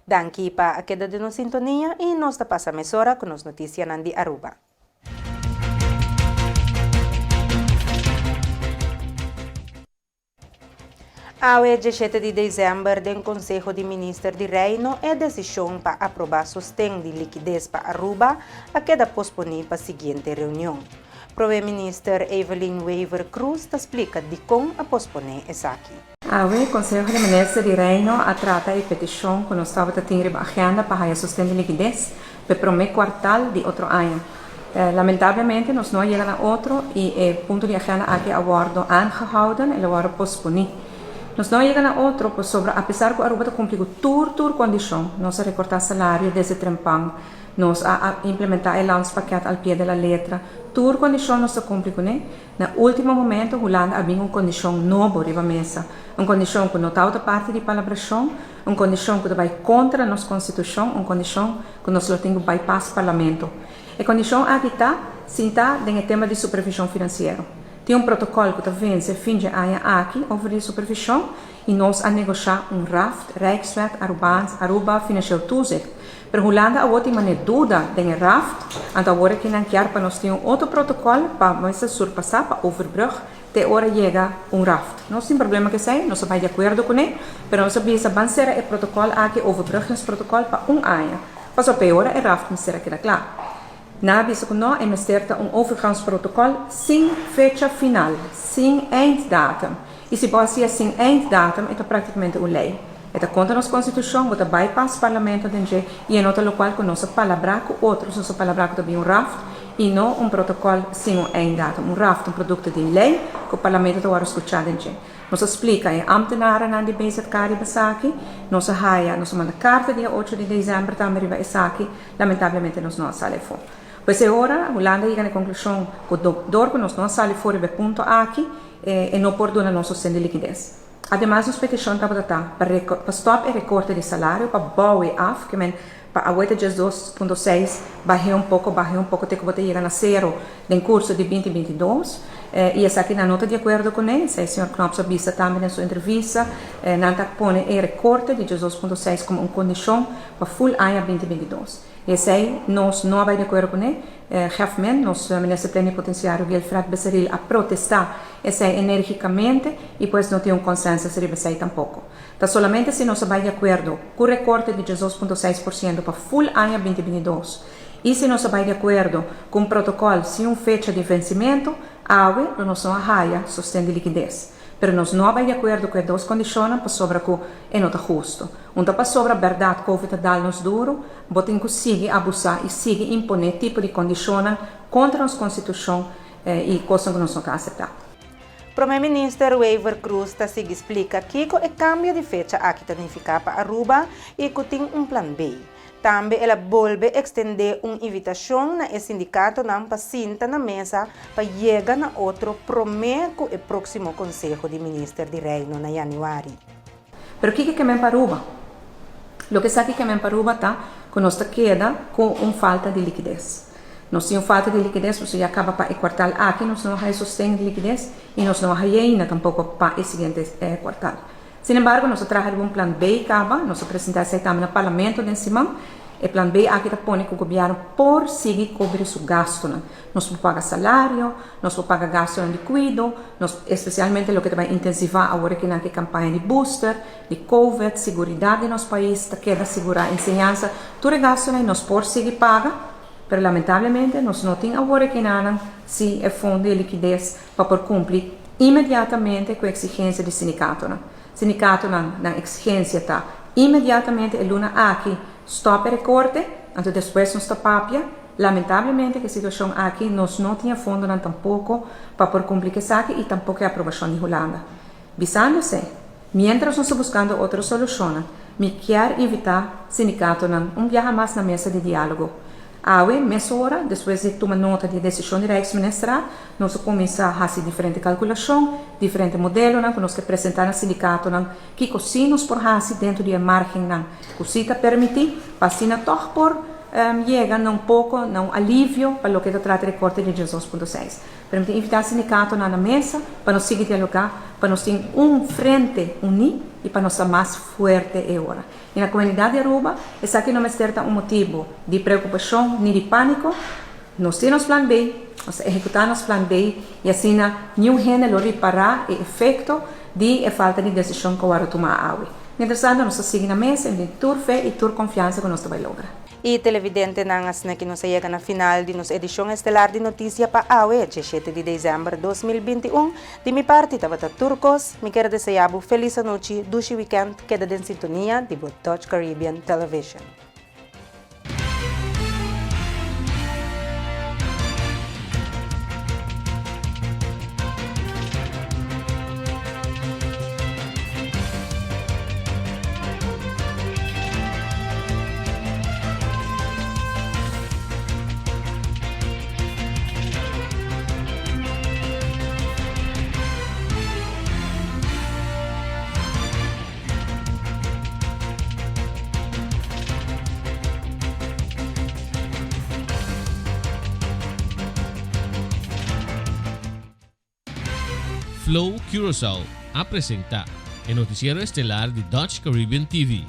Daqui para a queda de nossa sintonia e nós da passa mesora com as notícias de Aruba. Ao 17 de dezembro, do Conselho de Ministros de Reino, é decisão para aprovar sustento de liquidez para Aruba, a queda posponível para a seguinte reunião. Primeira-Ministra Evelyn Wever Cruz explica de como a posponer essa aqui. O Conselho de Ministros de Reino trata a petição que nós estávamos tendo a agenda para a sustento de liquidez para o primeiro quartal de outro ano. Lamentavelmente, nós não chegamos a outro e o ponto de agenda aqui aguardo aangehouden e aguardo posponer. Nós não chegamos a outro, sobre, apesar que a Aruba cumpriu toda condição, nós recortar salário desse trempang, nós implementar o lançamento ao pé da letra, toda condição nós cumprimos, né? No último momento, Holanda havia uma condição nova na mesa, uma condição que não está parte de palabração, uma condição que vai contra a nossa Constituição, uma condição que nós temos bypass parlamento. A condição aqui está, sim, está no tema de supervisão financeira. Tem um protocolo que vence fim de ano aqui, over supervisão, e nós a negociar RAFT, Rijkswet, Aruba Financial Toezicht. Pero Holanda a outra maneira dúvida tem RAFT, então agora que não quer para nós ter outro protocolo para nós surpassar, para overbrug, até hora chega RAFT. Nós temos problema que sei, nós estamos de acordo com ele, mas nós sabemos que o protocolo aqui overbrug esse protocolo para ano. Pas op hora é RAFT, mas será que está claro? Na vez que nós emisterta overgangsprotocol sem fecha final, sem einddatum. E se você é sem einddatum, é praticamente uma lei. É contra a nossa Constituição, que bypass o parlamento e é nota local que nós palavra com outros, nós palavra também RAFT e não protocolo sem um einddatum. RAFT produto de lei que o parlamento está escutando. Nós explica a ambtenaren aan die BZK-basaki, nós manda carta dia 8 de dezembro também riba esaki, lamentavelmente nós não sale fora. Pois agora, Holanda chega na conclusão que o nós não sale fora do ponto aqui e não perdona nosso sustento de liquidez. Ademais, nós petição para stop e recorte de salário, para bowie af, que para a 8.2.6 baixei um pouco, até que você chegar a zero no curso de 2022. E essa aqui na nota de acordo com ele, o senhor Knops avisa também na sua entrevista, Nanta põe o recorte de 18.6 como uma condição para full ano 2022. E esse aí, nós não vamos de acordo com ele, realmente, nosso ministro plenipotenciário Wilfred Becerril a protestar esse aí energicamente e depois não tem um consenso sobre esse aí tampouco. Então, somente se nós vamos de acordo com o recorte de 18.6% para full ano 2022 e se nós vamos de acordo com o protocolo sem uma fecha de vencimento, nós não há sustento de liquidez. Pero nós não vamos de acordo com as duas condições para sobre que é não justo. Para sobre a verdade que COVID dá-nos duro, botem que siga abusar e siga imponer tipo de condições contra a nossa Constituição e coisas que nós não queremos aceitar. Primeira-Ministra Wever Cruz explica que o cambio de fecha aqui significa para Aruba e que tem um plano B. Também ela volve a estender uma invitação na sindicato para sentar na mesa para chegar na outro primeiro o próximo Conselho de Ministros de Reino na janeiro. Pero o que é para Aruba? O que está aqui para Aruba está que nós queda com uma falta de liquidez. Nós temos falta de liquidez, você acaba para o quartal aqui, nós não temos sustento de liquidez e nós não temos tampouco para o seguinte quartal. Sin embargo, nós trazemos um plano B, nós apresentamos também no parlamento de cima. O plano B aqui põe que o governo por seguir cobrir seu gasto. Nós vamos pagar salário, nós vamos pagar gasto de cuidado, especialmente o que vai intensivar agora que na campanha de booster, de COVID, segurança no nosso país, queda segurar ensinança, tudo gasto nós por seguir paga, mas lamentavelmente nós não temos agora que nada se é fundo de liquidez para cumprir imediatamente com a exigência do sindicato. Sindicato na exigência está imediatamente a luna aqui stop o recorte, então depois nós está papia. Lamentavelmente, a situação aqui nós não tinha fundo tampouco para cumprir isso aqui e tampouco a aprovação de Holanda. Visando-se, mientras nós estamos buscando outra solução, me quero invitar o sindicato a viajar mais na mesa de diálogo. Mesora, depois de tomar nota de decisão de Rijksminister, nós começamos a fazer diferente calculação, diferente modelo, que nós apresentar no sindicato, que cozinhos por fazer dentro da margem, que se permitir, para assim por llegan un poco, un alivio para lo que se trata de corte de 2.6. Pero me invitar al sindicato na mesa para nos seguir dialogar, para nos ter frente unido e para nos estar mais forte agora. E na comunidade de Aruba, essa aqui não é certa motivo de preocupação nem de pânico. Nós temos plan B, nós executamos plan B e assim nenhum gênero reparar o efeito de falta de decisão que o tomar agora. Interessante, nós seguimos na mesa, em ter fé e ter confiança que nós vamos lograr. E televidente nangas na kinusayag na final de nos edisyon estelar de Notícia pa Awe, 17 de dezembro de 2021. De mi parte, Tabata Turcos, mi quero desayabo feliz noite, dushi weekend, queda en sintonia de Dutch Caribbean Television. Flow Curaçao apresenta el noticiero estelar de Dutch Caribbean TV.